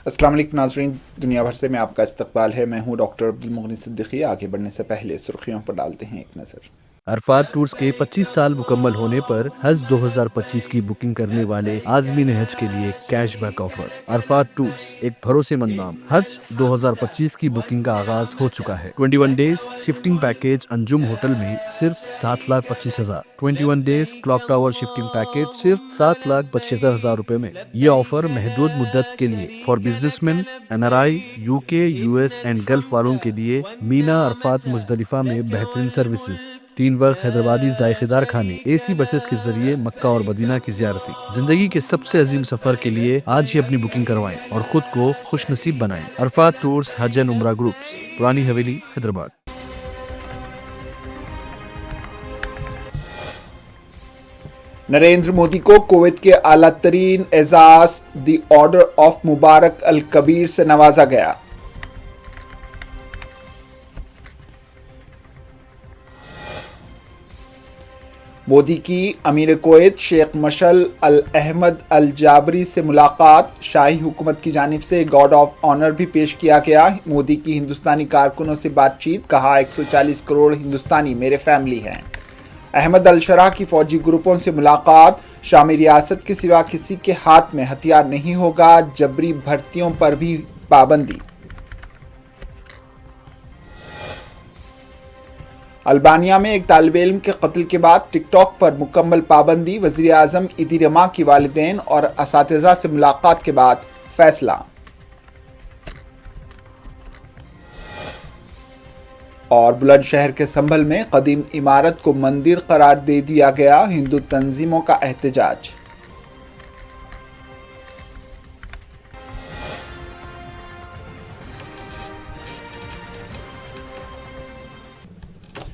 अस्सलाम वालेकुम नाज़रीन, दुनिया भर से मैं आपका इस्तकबाल है। मैं हूं डॉक्टर अब्दुल मुगनी सिद्दीकी। आगे बढ़ने से पहले सुर्खियों पर डालते हैं एक नज़र। अरफात टूर्स के 25 साल मुकम्मल होने पर हज 2025 की बुकिंग करने वाले आज़मीन हज के लिए कैशबैक ऑफर। अरफात टूर्स, एक भरोसेमंद नाम। हज 2025 की बुकिंग का आगाज हो चुका है। 21 days shifting package Anjum hotel में सिर्फ 7,25,000। 21 days clock tower shifting package सिर्फ 7,75,000 रुपए में। ये ऑफर महदूद मुद्दत के लिए for businessman, NRI, UK, US and gulf वालों के लिए। मीना अरफात मुजदलिफा में बेहतरीन सर्विसेज, 3 वक्त हैदराबादी जायकेदार खाने, AC बसेस के जरिए मक्का और मदीना की जियारती। जिंदगी के सबसे अजीम सफर के लिए आज ही अपनी बुकिंग करवाएं और खुद को खुश नसीब बनाएं। अरफात टूर्स हज एंड उम्रा ग्रुप्स, पुरानी हवेली, हैदराबाद। नरेंद्र मोदी को कुवैत के आला तरीन एजाज द ऑर्डर ऑफ मुबारक अल कबीर से नवाजा गया। मोदी की अमीर कुवैत शेख मशल अल अहमद अल जाबरी से मुलाकात। शाही हुकूमत की जानिब से गार्ड ऑफ ऑनर भी पेश किया गया। मोदी की हिंदुस्तानी कारकुनों से बातचीत, कहा 140 करोड़ हिंदुस्तानी मेरे फैमिली हैं। अहमद अल शरा की फौजी ग्रुपों से मुलाकात। शामी रियासत के सिवा किसी के हाथ में हथियार नहीं होगा। जबरी भर्तियों पर भी पाबंदी। अल्बानिया में एक तालिब इल्म के कत्ल के बाद टिकटॉक पर मुकम्मल पाबंदी। वज़ीर आज़म इदिरमा की वालिदैन और असातिज़ा से मुलाकात के बाद फैसला। और बुलंदशहर के संभल में कदीम इमारत को मंदिर करार दे दिया गया। हिंदू तंजीमों का एहतजाज।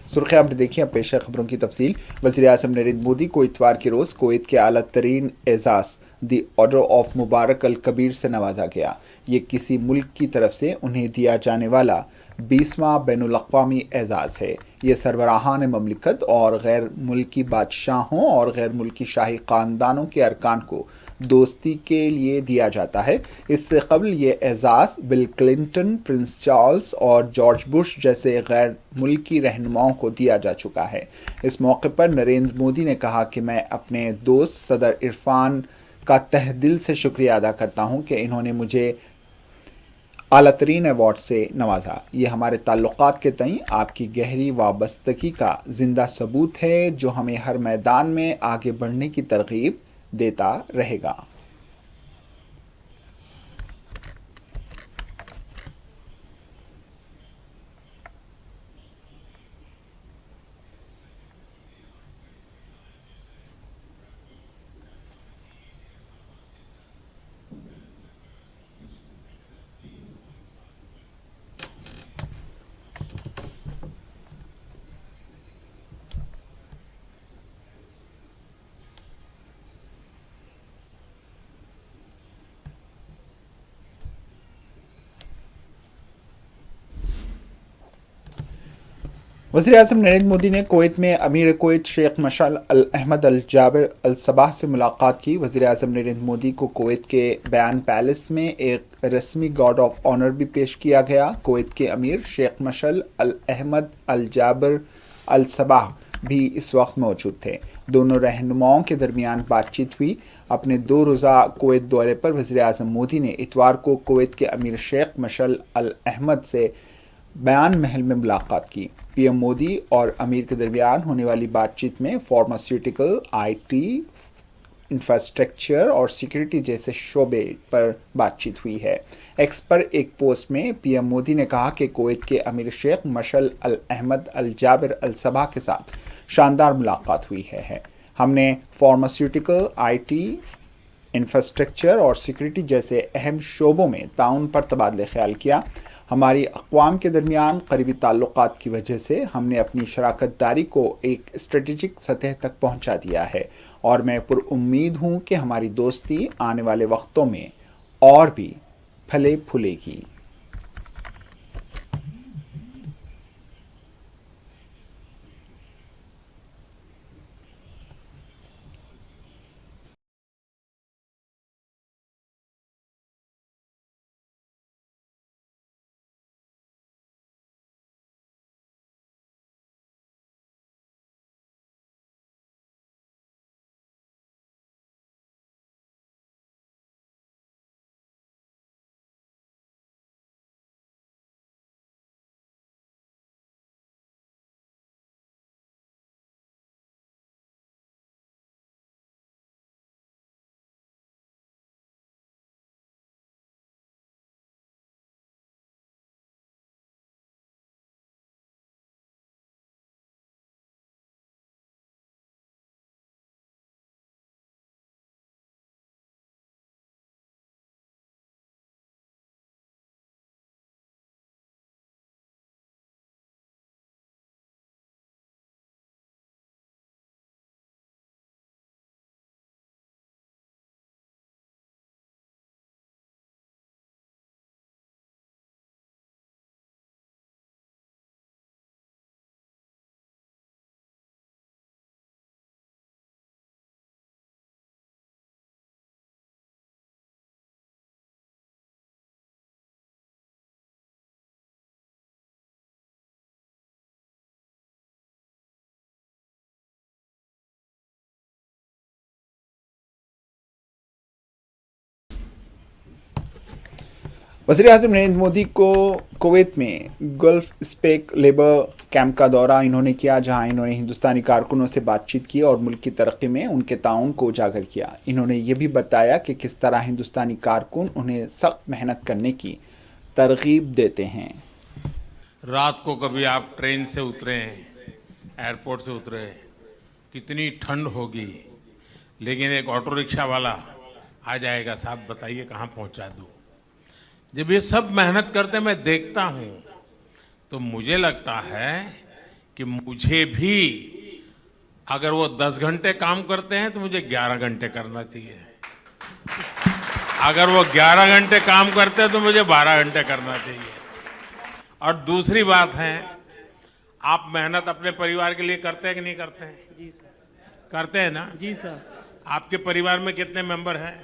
सुर्खियां आपने देखी। अब पेश है खबरों की तफसील। वज़ीर आज़म नरेंद्र मोदी को इतवार के रोज़ कुवैत के आला तरीन एजाज़ द ऑर्डर ऑफ मुबारक अल कबीर से नवाजा गया। ये किसी मुल्क की तरफ से उन्हें दिया जाने वाला 20वां बैनुल अक़वामी एजाज़ है। ये सरबराहान ममलिकत और गैर मुल्की बादशाहों और गैर मुल्की शाही ख़ानदानों के अरकान को दोस्ती के लिए दिया जाता है। इससे कबल ये एजाज़ बिल क्लिंटन, प्रिंस चार्ल्स और जॉर्ज बुश जैसे गैर मुल्की रहनुमाओं को दिया जा चुका है। इस मौके पर नरेंद्र मोदी ने कहा कि मैं अपने दोस्त सदर इरफान का तहे दिल से शुक्रिया अदा करता हूं कि इन्होंने मुझे आला तरीन अवार्ड से नवाजा। ये हमारे ताल्लुकात के तईं आपकी गहरी वाबस्तगी का जिंदा सबूत है, जो हमें हर मैदान में आगे बढ़ने की तरगीब देता रहेगा। वज़ीर आज़म नरेंद्र मोदी ने कुवैत में अमीर कुवैत शेख मशल अल अहमद अल जाबिर अल सबाह से मुलाकात की। वज़ीर आज़म नरेंद्र मोदी को कुवैत के बयान पैलेस में एक रस्मी गार्ड ऑफ ऑनर भी पेश किया गया। कुवैत के अमीर शेख मशल अल अहमद अल जाबिर अल सबाह भी इस वक्त मौजूद थे। दोनों रहनुमाओं के दरमियान बातचीत हुई। अपने 2 रोज़ा कुवैत दौरे पर वज़ीर आज़म मोदी ने इतवार को कुवैत के अमीर शेख मशल अल अहमद से बयान महल में मुलाकात की। पीएम मोदी और अमीर के दरमियान होने वाली बातचीत में फार्मास्यूटिकल, IT, इंफ्रास्ट्रक्चर और सिक्योरिटी जैसे शोबे पर बातचीत हुई है। एक्स पर एक पोस्ट में पीएम मोदी ने कहा कि कुवैत के अमीर शेख मशल अल अहमद अल जाबिर अल सबाह के साथ शानदार मुलाकात हुई है। हमने फार्मास्यूटिकल, IT, इंफ्रास्ट्रक्चर और सिक्योरिटी जैसे अहम शोबों में ताउन पर तबादले ख्याल किया। हमारी अक़वाम के दरमियान करीबी ताल्लुकात की वजह से हमने अपनी शराकत दारी को एक स्ट्रेटजिक सतह तक पहुंचा दिया है और मैं पुरुम्मीद हूं कि हमारी दोस्ती आने वाले वक्तों में और भी फले फूलेगी। वज़ीर-ए-आज़म नरेंद्र मोदी को कुवैत में गल्फ स्पेक लेबर कैंप का दौरा इन्होंने किया, जहां इन्होंने हिंदुस्तानी कारकुनों से बातचीत की और मुल्क की तरक्की में उनके ताउन को उजागर किया। इन्होंने ये भी बताया कि किस तरह हिंदुस्तानी कारकुन उन्हें सख्त मेहनत करने की तरगीब देते हैं। रात को कभी आप ट्रेन से उतरे, एयरपोर्ट से उतरे, कितनी ठंड होगी, लेकिन एक ऑटो रिक्शा वाला आ जाएगा, साहब बताइए कहाँ पहुँचा दूँ। जब ये सब मेहनत करते मैं देखता हूँ तो मुझे लगता है कि मुझे भी, अगर वो 10 घंटे काम करते हैं तो मुझे 11 घंटे करना चाहिए, अगर वो 11 घंटे काम करते हैं तो मुझे 12 घंटे करना चाहिए। और दूसरी बात है, आप मेहनत अपने परिवार के लिए करते हैं कि नहीं करते हैं? जी सर। करते हैं ना? जी सर। आपके परिवार में कितने मेंबर हैं?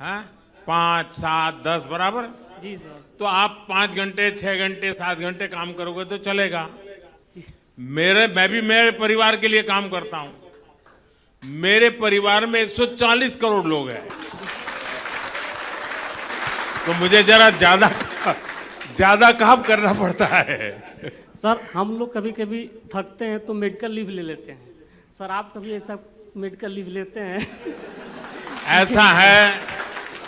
हाँ, 5, 7, 10 बराबर? जी सर। तो आप 5 घंटे, 6 घंटे, 7 घंटे काम करोगे तो चलेगा। मैं भी मेरे परिवार के लिए काम करता हूं। मेरे परिवार में 140 करोड़ लोग हैं, तो मुझे जरा ज्यादा काम करना पड़ता है। सर हम लोग कभी कभी थकते हैं तो मेडिकल लीव ले लेते हैं। सर आप कभी ऐसा मेडिकल लीव लेते हैं? ऐसा है,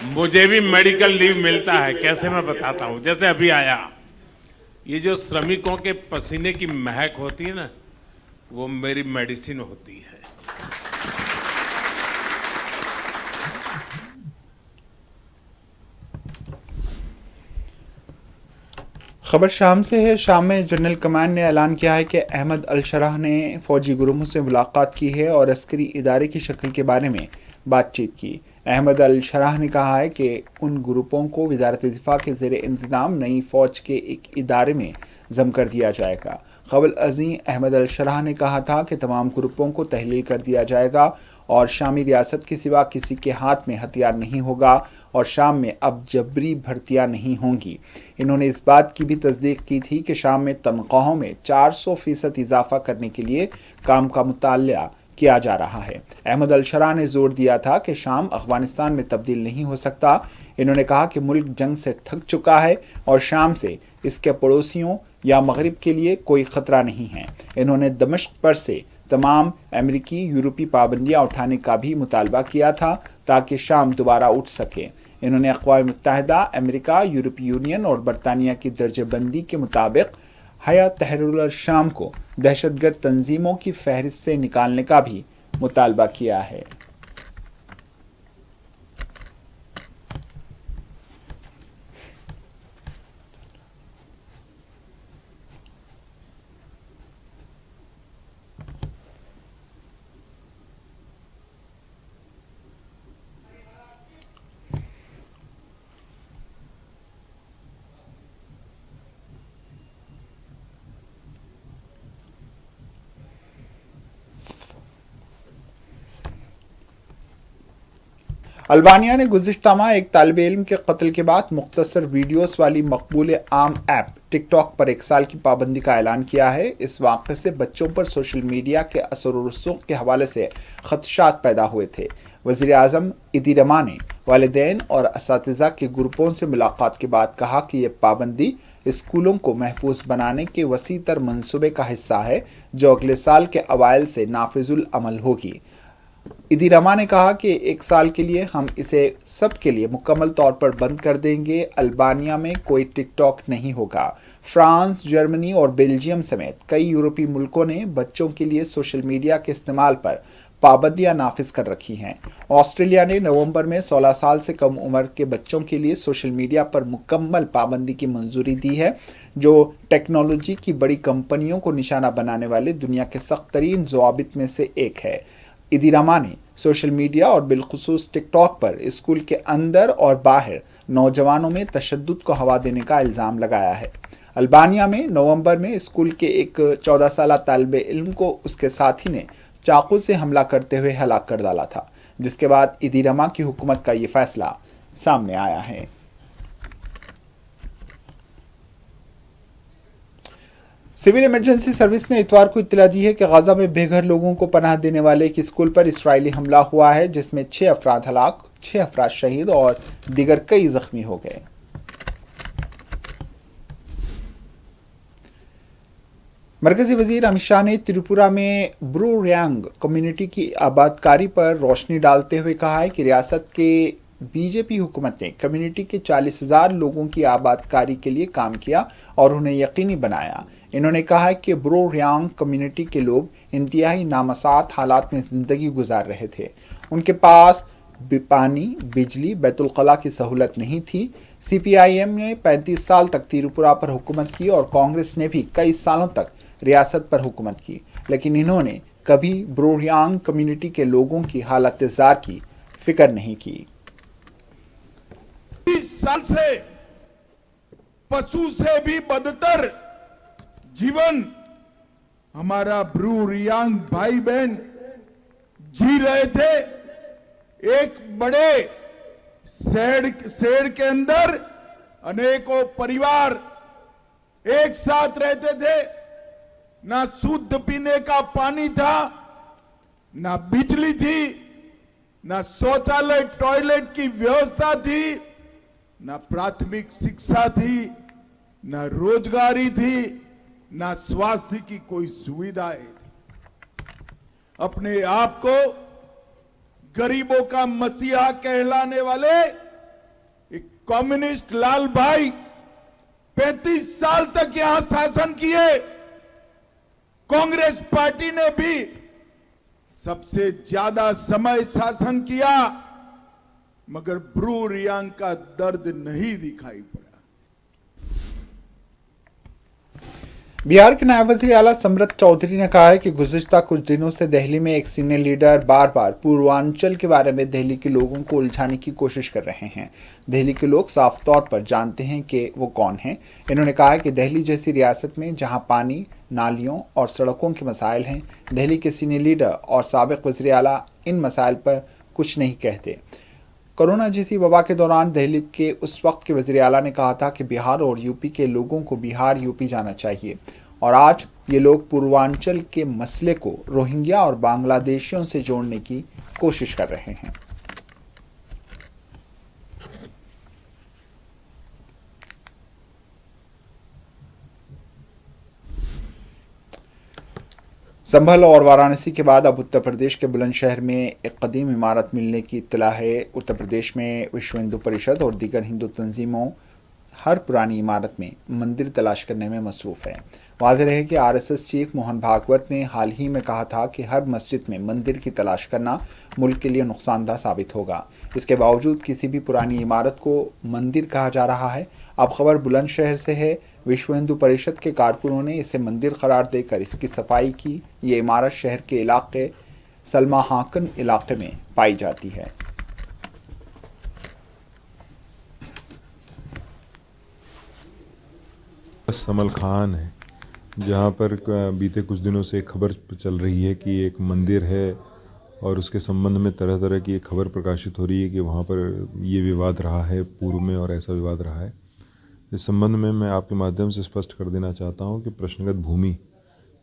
मुझे भी मेडिकल लीव मिलता है। कैसे, मैं बताता हूँ। जैसे अभी आया, ये जो श्रमिकों के पसीने की महक होती है ना, वो मेरी मेडिसिन होती है। खबर शाम से है। शाम में जनरल कमान ने ऐलान किया है कि अहमद अल-शराह ने फौजी ग्रुपों से मुलाकात की है और अस्करी इदारे की शक्ल के बारे में बातचीत की। अहमद अल-शराह ने कहा है कि उन ग्रुपों को वज़ारत दिफा के ज़ेर इंतज़ाम नई फ़ौज के एक इदारे में ज़म कर दिया जाएगा। क़बल अज़ीं अहमद अल-शराह ने कहा था कि तमाम ग्रुपों को तहलील कर दिया जाएगा और शामी रियासत के सिवा किसी के हाथ में हथियार नहीं होगा और शाम में अब जबरी भर्तियां नहीं होंगी। इन्होंने इस बात की भी तस्दीक की थी कि शाम में तनख्वाहों में 400% इजाफा करने के लिए काम का मुताल्ला किया जा रहा है। अहमद अल-शराह ने जोर दिया था कि शाम अफगानिस्तान में तब्दील नहीं हो सकता। इन्होंने कहा कि मुल्क जंग से थक चुका है और शाम से इसके पड़ोसियों या मगरिब के लिए कोई ख़तरा नहीं है। इन्होंने दमिश्क पर से तमाम अमेरिकी यूरोपी पाबंदियां उठाने का भी मुतालबा किया था ताकि शाम दोबारा उठ सके। इन्होंने अक़वाम मुत्तहिदा, अमेरिका, यूरोपी यूनियन और बरतानिया की दर्जेबंदी के मुताबिक हया तहरीर शाम को दहशतगर्द तंजीमों की फहरिस्त से निकालने का भी मुतालबा किया है। अल्बानिया ने गुज़िश्ता माह एक तालिब इल्म के कत्ल के बाद मुख्तसर वीडियोस वाली मकबूल आम ऐप टिकटॉक पर 1 साल की पाबंदी का ऐलान किया है। इस वाक़े से बच्चों पर सोशल मीडिया के असर और रसूख के हवाले से खदशात पैदा हुए थे। वज़ीर-ए-आज़म इदीरमा ने वालिदैन और असातिज़ा के ग्रुपों से मुलाकात के बाद कहा कि यह पाबंदी स्कूलों को महफूज बनाने के वसी तर मनसूबे का हिस्सा है जो अगले साल के अवाइल से नाफिजुल अमल होगी। इदीरमा ने कहा कि 1 साल के लिए हम इसे सब के लिए मुकम्मल तौर पर बंद कर देंगे। अल्बानिया में कोई टिकटॉक नहीं होगा। फ्रांस, जर्मनी और बेल्जियम समेत कई यूरोपीय मुल्कों ने बच्चों के लिए सोशल मीडिया के इस्तेमाल पर पाबंदियां नाफिज कर रखी हैं। ऑस्ट्रेलिया ने नवंबर में 16 साल से कम उम्र के बच्चों के लिए सोशल मीडिया पर मुकम्मल पाबंदी की मंजूरी दी है, जो टेक्नोलॉजी की बड़ी कंपनियों को निशाना बनाने वाले दुनिया के सख्त तरीन ज़वाबित में से एक है। इदीरमा ने सोशल मीडिया और बिलखुसूस टिकटॉक पर स्कूल के अंदर और बाहर नौजवानों में तशद्दुद को हवा देने का इल्ज़ाम लगाया है। अल्बानिया में नवंबर में स्कूल के एक 14 साला तालिबे इल्म को उसके साथी ने चाकू से हमला करते हुए हलाक कर डाला था, जिसके बाद इदीरमा की हुकूमत का ये फैसला सामने आया है। सिविल इमरजेंसी सर्विस ने इतवार को इत्तला दी है कि गाजा में बेघर लोगों को पनाह देने वाले एक स्कूल पर इसराइली हमला हुआ है, जिसमें 6 अफराद हलाक, 6 अफराद शहीद और दीगर कई जख्मी हो गए। मरकजी वजीर अमित शाह ने त्रिपुरा में ब्रू रियांग कम्युनिटी की आबादकारी पर रोशनी डालते हुए कहा है कि रियासत के बीजेपी हुकूमत ने कम्युनिटी के 40,000 लोगों की आबादकारी के लिए काम किया और उन्हें यकीनी बनाया। इन्होंने कहा है कि ब्रू रियांग कम्युनिटी के लोग इंतहाई नामसात हालात में ज़िंदगी गुजार रहे थे। उनके पास पानी, बिजली, बैतुल कला की सहूलत नहीं थी। CPIM ने 35 साल तक त्रिपुरा पर हुकूमत की और कांग्रेस ने भी कई सालों तक रियासत पर हुकूमत की, लेकिन इन्होंने कभी ब्रू रियांग कम्युनिटी के लोगों की हालत जार की फिक्र नहीं की। 20 साल से पशु से भी बदतर जीवन हमारा ब्रू रियांग भाई बहन जी रहे थे। एक बड़े शेड के अंदर अनेकों परिवार एक साथ रहते थे। ना शुद्ध पीने का पानी था, ना बिजली थी, ना शौचालय टॉयलेट की व्यवस्था थी, ना प्राथमिक शिक्षा थी, ना रोजगारी थी, ना स्वास्थ्य की कोई सुविधाएं थी। अपने आप को गरीबों का मसीहा कहलाने वाले एक कम्युनिस्ट लाल भाई 35 साल तक यहां शासन किए। कांग्रेस पार्टी ने भी सबसे ज्यादा समय शासन किया, मगर ब्रू रियांग का दर्द नहीं दिखाई पड़ा। बिहार के नायब वज़ीर आला सम्रत चौधरी ने कहा है कि गुज़िश्ता कुछ दिनों से दिल्ली में एक सीनियर लीडर बार बार पूर्वांचल के बारे में दिल्ली के लोगों को उलझाने की कोशिश कर रहे हैं। दिल्ली के लोग साफ तौर पर जानते हैं कि वो कौन हैं। इन्होंने कहा कि दिल्ली जैसी रियासत में जहां पानी, नालियों और सड़कों के मसाइल हैं, दिल्ली के सीनियर लीडर और साबिक वज़ीर आला इन मसाइल पर कुछ नहीं कहते। कोरोना जैसी वबा के दौरान दिल्ली के उस वक्त के वज़ीर आला ने कहा था कि बिहार और यूपी के लोगों को बिहार यूपी जाना चाहिए, और आज ये लोग पूर्वांचल के मसले को रोहिंग्या और बांग्लादेशियों से जोड़ने की कोशिश कर रहे हैं। संभल और वाराणसी के बाद अब उत्तर प्रदेश के बुलंदशहर में एक कदीम इमारत मिलने की इत्तला है। उत्तर प्रदेश में विश्व हिंदू परिषद और दीगर हिंदू तंजीमों हर पुरानी इमारत में मंदिर तलाश करने में मसरूफ़ है। वाज़ेह रहे कि RSS चीफ मोहन भागवत ने हाल ही में कहा था कि हर मस्जिद में मंदिर की तलाश करना मुल्क के लिए नुकसानदा साबित होगा। इसके बावजूद किसी भी पुरानी इमारत को मंदिर कहा जा रहा है। अब खबर बुलंदशहर से है। विश्व हिंदू परिषद के कारकुनों ने इसे मंदिर करार देकर इसकी सफाई की। ये इमारत शहर के इलाके सलमा हाकन इलाके में पाई जाती है। समल खान है, जहाँ पर बीते कुछ दिनों से खबर चल रही है कि एक मंदिर है और उसके संबंध में तरह तरह की एक खबर प्रकाशित हो रही है कि वहाँ पर ये विवाद रहा है पूर्व में और ऐसा विवाद रहा है। इस संबंध में मैं आपके माध्यम से स्पष्ट कर देना चाहता हूँ कि प्रश्नगत भूमि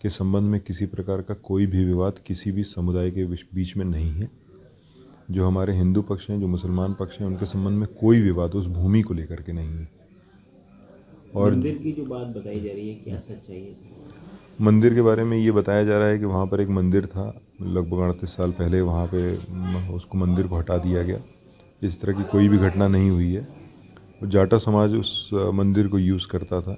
के संबंध में किसी प्रकार का कोई भी विवाद किसी भी समुदाय के बीच में नहीं है। जो हमारे हिंदू पक्ष हैं, जो मुसलमान पक्ष हैं, उनके संबंध में कोई विवाद उस भूमि को लेकर के नहीं है। और मंदिर की जो बात बताई जा रही है, क्या सच्चाई है? मंदिर के बारे में ये बताया जा रहा है कि वहाँ पर एक मंदिर था, लगभग 38 साल पहले वहाँ पे उसको मंदिर को हटा दिया गया। इस तरह की कोई भी घटना नहीं हुई है। जाटा समाज उस मंदिर को यूज़ करता था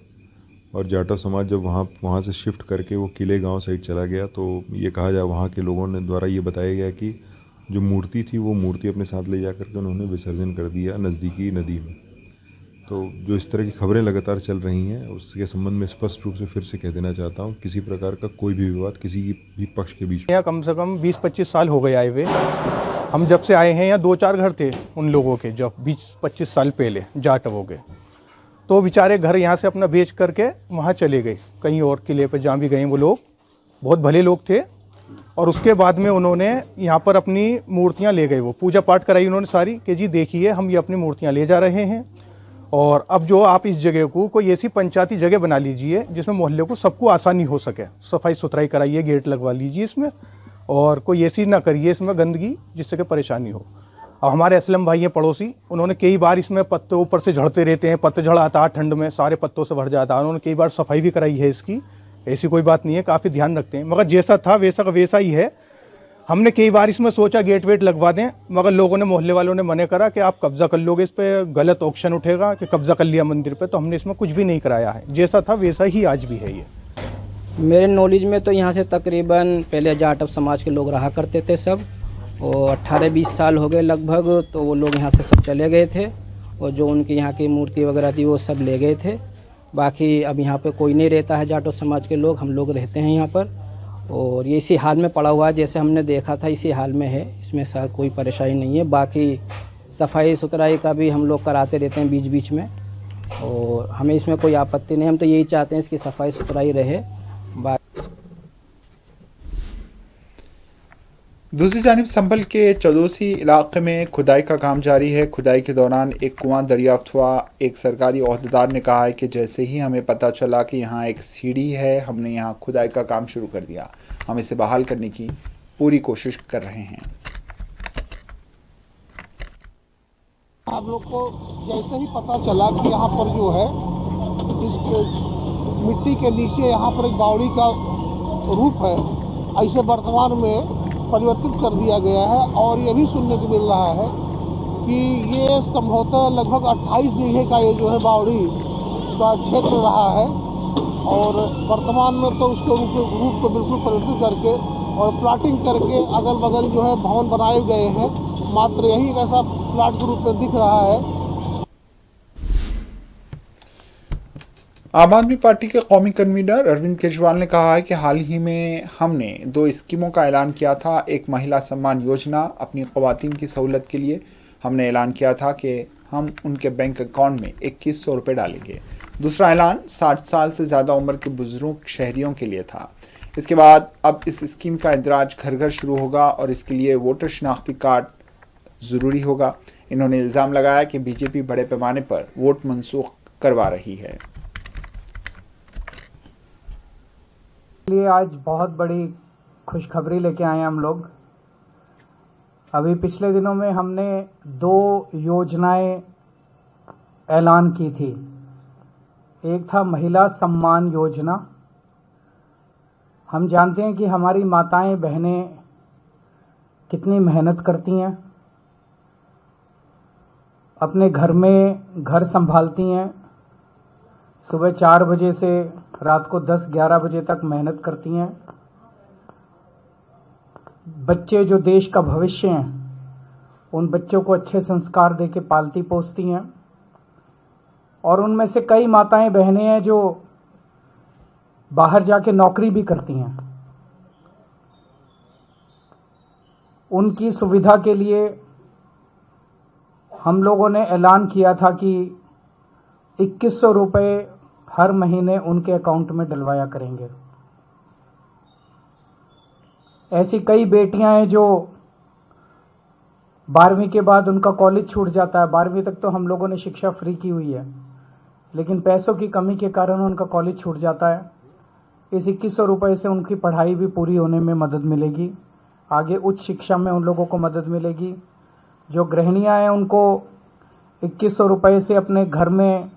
और जाटा समाज जब वहाँ से शिफ्ट करके वो किले गांव साइड चला गया तो ये कहा जाए वहाँ के लोगों ने द्वारा ये बताया गया कि जो मूर्ति थी वो मूर्ति अपने साथ ले जा करके उन्होंने विसर्जन कर दिया नज़दीकी नदी में। तो जो इस तरह की खबरें लगातार चल रही हैं उसके संबंध में स्पष्ट रूप से फिर से कह देना चाहता हूँ, किसी प्रकार का कोई भी विवाद किसी भी पक्ष के बीच में। कम से कम 20-25 साल हो गए आए हुए। हम जब से आए हैं यहाँ 2-4 घर थे उन लोगों के, जब 20-25 साल पहले जाट हो गए तो बेचारे घर यहाँ से अपना बेच करके वहाँ चले गए कहीं और किले पर जहाँ भी गए। वो लोग बहुत भले लोग थे और उसके बाद में उन्होंने यहाँ पर अपनी मूर्तियाँ ले गए। वो पूजा पाठ कराई उन्होंने सारी कि जी देखिए हम ये अपनी मूर्तियाँ ले जा रहे हैं और अब जो आप इस जगह को कोई ऐसी पंचायती जगह बना लीजिए जिसमें मोहल्ले को सबको आसानी हो सके, सफाई सुथराई कराइए, गेट लगवा लीजिए इसमें और कोई ऐसी ना करिए इसमें गंदगी जिससे कि परेशानी हो। अब हमारे असलम भाई हैं पड़ोसी, उन्होंने कई बार इसमें पत्ते ऊपर से झड़ते रहते हैं, पतझड़ आता है ठंड में, सारे पत्तों से भर जाता है। उन्होंने कई बार सफाई भी कराई है इसकी, ऐसी कोई बात नहीं है, काफ़ी ध्यान रखते हैं, मगर जैसा था वैसा का वैसा ही है। हमने कई बार इसमें सोचा गेट वेट लगवा दें, मगर लोगों ने, मोहल्ले वालों ने मना करा कि आप कब्जा कर लोगे, इस पर गलत ऑक्शन उठेगा कि कब्जा कर लिया मंदिर पे, तो हमने इसमें कुछ भी नहीं कराया है, जैसा था वैसा ही आज भी है ये। मेरे नॉलेज में तो यहाँ से तकरीबन पहले जाटव समाज के लोग रहा करते थे सब, और 18-20 साल हो गए लगभग, तो वो लोग यहाँ से सब चले गए थे, और जो उनकी यहाँ की मूर्ति वगैरह थी वो सब ले गए थे। बाकी अब यहाँ पे कोई नहीं रहता है जाटव समाज के लोग, हम लोग रहते हैं यहाँ पर, और ये इसी हाल में पड़ा हुआ है, जैसे हमने देखा था इसी हाल में है, इसमें साथ कोई परेशानी नहीं है। बाकी सफाई सुथराई का भी हम लोग कराते रहते हैं बीच बीच में, और हमें इसमें कोई आपत्ति नहीं, हम तो यही चाहते हैं इसकी सफाई सुथराई रहे। दूसरी जानिब संभल के चदोसी इलाके में खुदाई का काम जारी है। खुदाई के दौरान एक कुआं दरियाफ्त हुआ। एक सरकारी ओहदेदार ने कहा है कि जैसे ही हमें पता चला कि यहाँ एक सीढ़ी है, हमने यहाँ खुदाई का काम शुरू कर दिया। हम इसे बहाल करने की पूरी कोशिश कर रहे हैं। आप लोग को जैसे ही पता चला कि यहाँ पर जो है इस मिट्टी के नीचे यहाँ पर एक बावड़ी का रूप है, ऐसे वर्तमान में परिवर्तित कर दिया गया है। और ये भी सुनने को मिल रहा है कि ये संभवतः लगभग 28 बीघे का ये जो है बावड़ी का क्षेत्र रहा है, और वर्तमान में तो उसके रूप को बिल्कुल परिवर्तित करके और प्लाटिंग करके अगल बगल जो है भवन बनाए गए हैं। मात्र यही एक ऐसा प्लाट के रूप में दिख रहा है। आम आदमी पार्टी के कौमी कन्वीनर अरविंद केजरीवाल ने कहा है कि हाल ही में हमने 2 स्कीमों का ऐलान किया था। एक महिला सम्मान योजना अपनी ख़वातीन की सहूलत के लिए हमने ऐलान किया था कि हम उनके बैंक अकाउंट में 2100 रुपये डालेंगे। दूसरा ऐलान 60 साल से ज़्यादा उम्र के बुजुर्ग शहरियों के लिए था। इसके बाद अब इस स्कीम का इंदराज घर घर शुरू होगा और इसके लिए वोटर शनाख्ती कार्ड ज़रूरी होगा। इन्होंने इल्ज़ाम लगाया कि बीजेपी बड़े पैमाने पर वोट मनसूख करवा रही है। लिए आज बहुत बड़ी खुशखबरी लेके आए हैं हम लोग। अभी पिछले दिनों में हमने 2 योजनाएं ऐलान की थी। एक था महिला सम्मान योजना। हम जानते हैं कि हमारी माताएं बहनें कितनी मेहनत करती हैं, अपने घर में घर संभालती हैं, सुबह 4 बजे से रात को 10-11 बजे तक मेहनत करती हैं। बच्चे जो देश का भविष्य हैं, उन बच्चों को अच्छे संस्कार देके पालती पोसती हैं। और उनमें से कई माताएं बहनें हैं जो बाहर जाके नौकरी भी करती हैं। उनकी सुविधा के लिए हम लोगों ने ऐलान किया था कि 2100 रुपये हर महीने उनके अकाउंट में डलवाया करेंगे। ऐसी कई बेटियां हैं जो 12वीं के बाद उनका कॉलेज छूट जाता है। 12वीं तक तो हम लोगों ने शिक्षा फ्री की हुई है, लेकिन पैसों की कमी के कारण उनका कॉलेज छूट जाता है। इस 2100 रुपये से उनकी पढ़ाई भी पूरी होने में मदद मिलेगी। आगे उच्च शिक्षा में उन लोगों को मदद मिलेगी। जो गृहिणियां हैं उनको 2100 रुपये से अपने घर में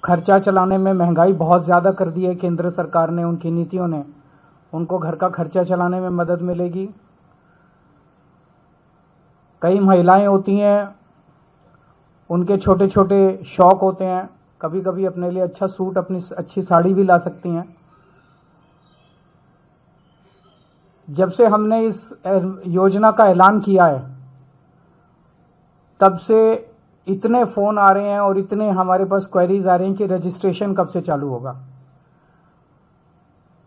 खर्चा चलाने में, महंगाई बहुत ज़्यादा कर दी है केंद्र सरकार ने, उनकी नीतियों ने, उनको घर का खर्चा चलाने में मदद मिलेगी। कई महिलाएं होती हैं, उनके छोटे छोटे शौक होते हैं, कभी कभी अपने लिए अच्छा सूट, अपनी अच्छी साड़ी भी ला सकती हैं। जब से हमने इस योजना का ऐलान किया है, तब से इतने फ़ोन आ रहे हैं और इतने हमारे पास क्वेरीज आ रही हैं कि रजिस्ट्रेशन कब से चालू होगा।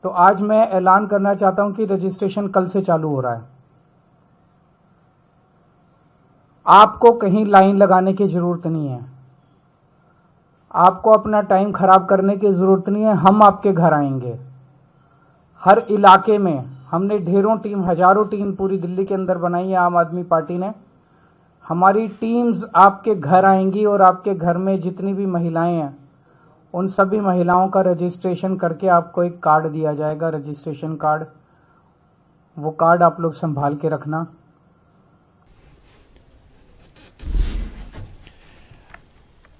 तो आज मैं ऐलान करना चाहता हूं कि रजिस्ट्रेशन कल से चालू हो रहा है। आपको कहीं लाइन लगाने की ज़रूरत नहीं है, आपको अपना टाइम ख़राब करने की ज़रूरत नहीं है। हम आपके घर आएंगे। हर इलाके में हमने ढेरों टीम, हज़ारों टीम पूरी दिल्ली के अंदर बनाई है आम आदमी पार्टी ने। हमारी टीम्स आपके घर आएंगी और आपके घर में जितनी भी महिलाएं हैं, उन सभी महिलाओं का रजिस्ट्रेशन करके आपको एक कार्ड दिया जाएगा, रजिस्ट्रेशन कार्ड। वो कार्ड आप लोग संभाल के रखना।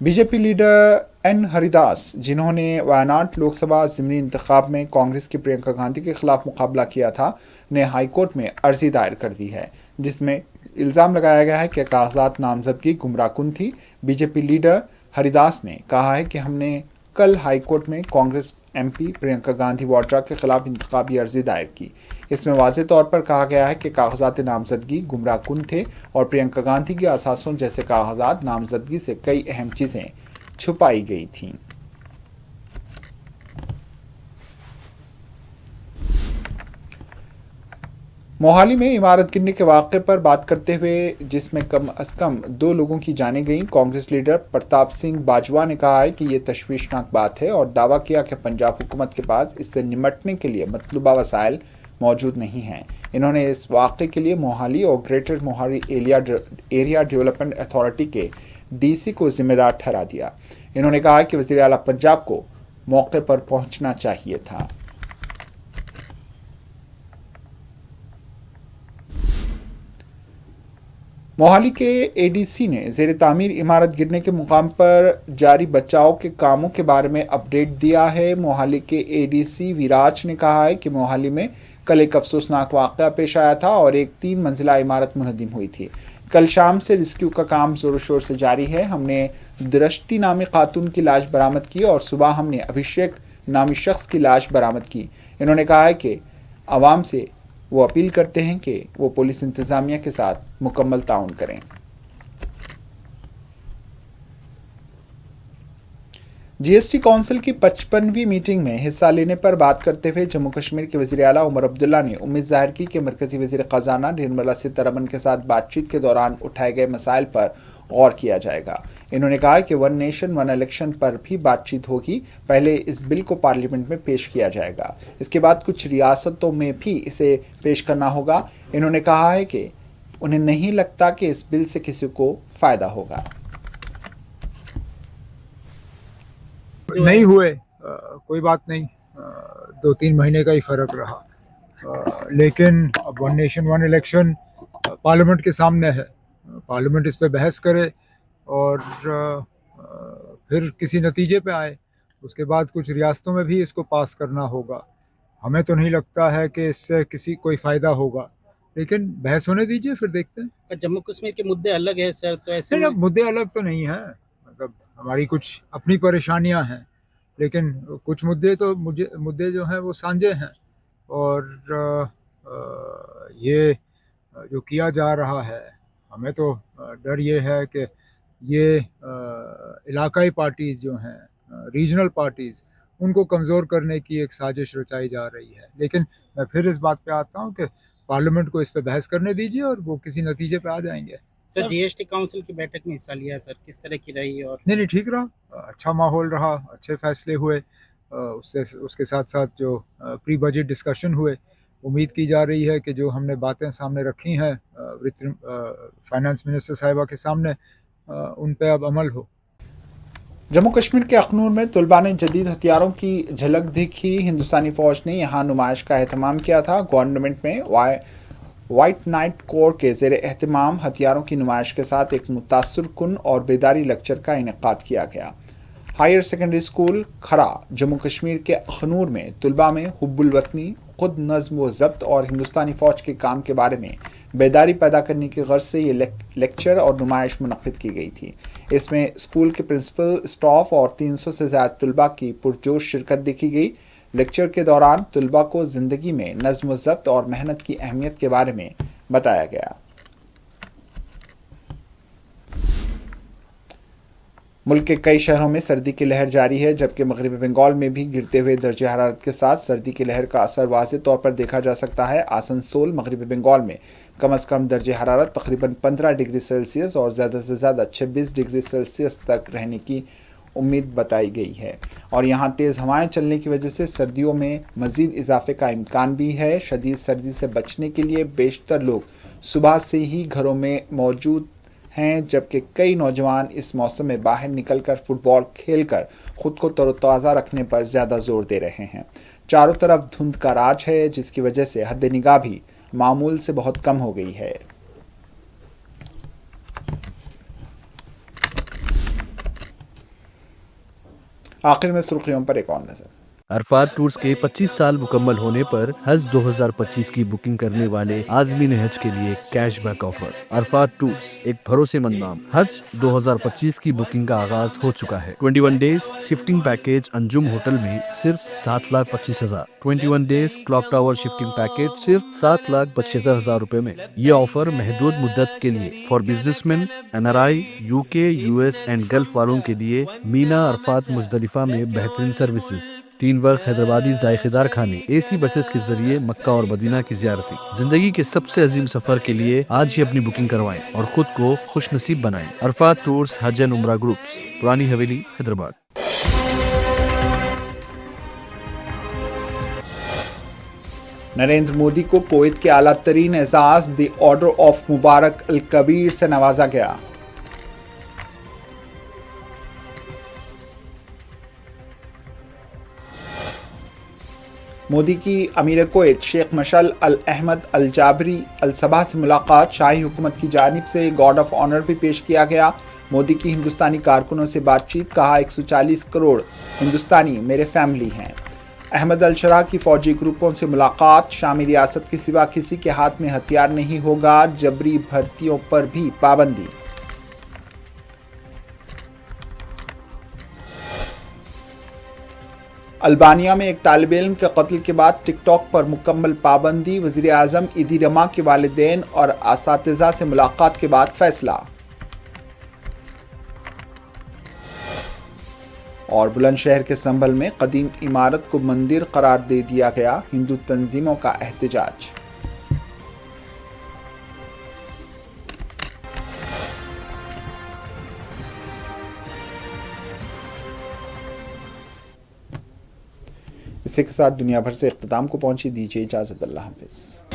बीजेपी लीडर एन हरिदास, जिन्होंने वायनाड लोकसभा ज़िमनी इंतखाब में कांग्रेस की प्रियंका गांधी के खिलाफ मुकाबला किया था, ने हाईकोर्ट में अर्जी दायर कर दी है, जिसमें इल्ज़ाम लगाया गया है कि कागजात नामजदगी गुमराहकुन थी। बीजेपी लीडर हरिदास ने कहा है कि हमने कल हाईकोर्ट में कांग्रेस एमपी प्रियंका गांधी वाड्रा के खिलाफ इंतखाबी अर्जी दायर की। इसमें वाज़ेह तौर पर कहा गया है कि कागजात नामजदगी गुमराहकुन थे और प्रियंका गांधी के असासों जैसे कागजात नामजदगी से कई अहम चीज़ें छुपाई गई थीं। मोहाली में इमारत गिरने के वाक़े पर बात करते हुए, जिसमें कम अज़ कम 2 लोगों की जानें गईं, कांग्रेस लीडर प्रताप सिंह बाजवा ने कहा है कि ये तशवीशनाक बात है और दावा किया कि पंजाब हुकूमत के पास इससे निपटने के लिए मतलूबा वसाइल मौजूद नहीं हैं। इन्होंने इस वाक़े के लिए मोहाली और greater Mohali area development authority के डीसी को जिम्मेदार ठहरा दिया। इन्होंने कहा कि वज़ीर आला पंजाब को मौके पर पहुंचना चाहिए था। मोहाली के एडीसी ने ज़ेर तामीर इमारत गिरने के मुकाम पर जारी बचाव के कामों के बारे में अपडेट दिया है। मोहाली के एडीसी विराज ने कहा है कि मोहाली में कल एक अफसोसनाक वाक़या पेश आया था और एक 3 मंजिला इमारत मुनहदिम हुई थी। कल शाम से रेस्क्यू का काम ज़ोर शोर से जारी है। हमने दृष्टि नामी खातून की लाश बरामद की और सुबह हमने अभिषेक नामी शख्स की लाश बरामद की। इन्होंने कहा है कि आवाम से वो अपील करते हैं कि वो पुलिस इंतज़ामिया के साथ मुकम्मल ताउन करें। जीएसटी काउंसिल की 55वीं मीटिंग में हिस्सा लेने पर बात करते हुए जम्मू कश्मीर के वज़ीर आला उमर अब्दुल्ला ने उम्मीद जाहिर की कि मरकज़ी वज़ीर ख़जाना निर्मला सीतारमण के साथ बातचीत के दौरान उठाए गए मसाइल पर गौर किया जाएगा। इन्होंने कहा कि 1 नेशन 1 इलेक्शन पर भी बातचीत होगी। पहले इस बिल को पार्लियामेंट में पेश किया जाएगा, इसके बाद कुछ रियासतों में भी इसे पेश करना होगा। इन्होंने कहा है कि उन्हें नहीं लगता कि इस बिल से किसी को फ़ायदा होगा। नहीं हुए कोई बात नहीं, 2-3 महीने का ही फ़र्क रहा, लेकिन अब 1 नेशन 1 इलेक्शन पार्लियामेंट के सामने है। पार्लियामेंट इस पे बहस करे और फिर किसी नतीजे पे आए। उसके बाद कुछ रियासतों में भी इसको पास करना होगा। हमें तो नहीं लगता है कि इससे किसी कोई फ़ायदा होगा, लेकिन बहस होने दीजिए, फिर देखते हैं। जम्मू कश्मीर के मुद्दे अलग है सर, तो ऐसे नहीं, मुद्दे अलग तो नहीं हैं, मतलब हमारी कुछ अपनी परेशानियां हैं, लेकिन कुछ मुद्दे जो हैं वो साझे हैं। और ये जो किया जा रहा है, हमें तो डर ये है कि ये इलाकाई पार्टीज़ जो हैं, रीजनल पार्टीज़, उनको कमज़ोर करने की एक साजिश रचाई जा रही है। लेकिन मैं फिर इस बात पे आता हूँ कि पार्लियामेंट को इस पे बहस करने दीजिए और वो किसी नतीजे पे आ जाएंगे। सर, जीएसटी काउंसिल की बैठक में हिस्सा लिया सर, किस तरह की रही? और नहीं, ठीक रहा, अच्छा माहौल रहा, अच्छे फैसले हुए। उसके साथ साथ जो प्री बजट डिस्कशन हुए, उम्मीद की जा रही है कि जो हमने बातें सामने रखी हैं फाइनेंस मिनिस्टर साहिबा के सामने, उन पे अब अमल हो। जम्मू कश्मीर के अखनूर में तलबा ने जदीद हथियारों की झलक दिखी। हिंदुस्तानी फ़ौज ने यहाँ नुमाइश का एहतमाम किया था। गवर्नमेंट में वाइट नाइट कोर के ज़ेर एहतमाम हथियारों की नुमाइश के साथ एक मुतासर कुन और बेदारी लेक्चर का इनेकाद किया गया। हायर सेकेंडरी स्कूल खरा जम्मू कश्मीर के अखनूर में तलबा में हुब्बुल वतनी, खुद नज़्म व ज़ब्त और हिंदुस्तानी फ़ौज के काम के बारे में बेदारी पैदा करने की गर्ज से ये लेक्चर और नुमाइश मुनक़िद की गई थी। इसमें स्कूल के प्रिंसिपल, स्टाफ और 300 से ज़्यादा तलबा की पुरजोश शिरकत देखी गई। लेक्चर के दौरान तलबा को ज़िंदगी में नज़्म व ज़ब्त और मेहनत की अहमियत के बारे में बताया गया। मुल्क के कई शहरों में सर्दी की लहर जारी है, जबकि मगरबी बंगाल में भी गिरते हुए दर्जे हरारत के साथ सर्दी की लहर का असर वाज़ेह तौर पर देखा जा सकता है। आसनसोल मगरबी बंगाल में कम से कम दर्जे हरारत तकरीबन 15 डिग्री सेल्सियस और ज़्यादा से ज़्यादा 26 डिग्री सेल्सियस तक रहने की उम्मीद बताई गई है और यहाँ तेज़ हवाएं चलने की वजह से सर्दियों में मज़ीद इजाफे का इम्कान भी है। शदीद सर्दी से बचने के लिए बेशतर लोग सुबह से ही घरों में मौजूद हैं, जबकि कई नौजवान इस मौसम में बाहर निकलकर फुटबॉल खेलकर ख़ुद को तरोताज़ा रखने पर ज़्यादा जोर दे रहे हैं। चारों तरफ धुंध का राज है, जिसकी वजह से हद निगाह भी मामूल से बहुत कम हो गई है। आखिर में सुर्खियों पर एक और नजर। अरफात टूर्स के 25 साल मुकम्मल होने पर हज 2025 की बुकिंग करने वाले आज़मीन हज के लिए कैशबैक ऑफर। अरफात टूर्स एक भरोसेमंद नाम। हज 2025 की बुकिंग का आगाज हो चुका है। 21 days shifting package Anjum hotel में सिर्फ 7,25,000। 21 days clock tower shifting package सिर्फ 7,75,000 रुपए में। ये ऑफर महदूद मुद्दत के लिए for businessman, NRI, UK, US and gulf वालों के लिए। मीना अरफात मुजदलिफा में बेहतरीन सर्विसेज, 3 वक्त हैदराबादी जायकेदार खाने, AC बसेस के जरिए मक्का और मदीना की ज़ियारती। जिंदगी के सबसे अजीम सफर के लिए आज ही अपनी बुकिंग करवाएं और खुद को खुश नसीब बनाएं। अरफात टूर्स हज एंड उम्रा ग्रुप्स, पुरानी हवेली, हैदराबाद। नरेंद्र मोदी को कुवैत के आला तरीन एजाज द ऑर्डर ऑफ मुबारक अल कबीर से नवाजा गया। मोदी की अमीर कुवैत शेख मशल अल अहमद अल जाबरी अल सबा से मुलाकात। शाही हुकूमत की जानिब से गार्ड ऑफ ऑनर भी पेश किया गया। मोदी की हिंदुस्तानी कारकुनों से बातचीत, कहा 140 करोड़ हिंदुस्तानी मेरे फैमिली हैं। अहमद अल शरा की फौजी ग्रुपों से मुलाकात। शामी रियासत के सिवा किसी के हाथ में हथियार नहीं होगा, जबरी भर्तियों पर भी पाबंदी। अल्बानिया में एक तालिब इल्म के कत्ल के बाद टिकटॉक पर मुकम्मल पाबंदी। वज़ीर आज़म ईदी रमा के वालिदैन और असातिज़ा से मुलाकात के बाद फैसला। और बुलंदशहर के संभल में कदीम इमारत को मंदिर करार दे दिया गया। हिंदू तंजीमों का एहतजाज। इसी के साथ दुनिया भर से इख्तिताम को पहुंची। दीजिए इजाज़त। अल्लाह हाफ़िज़।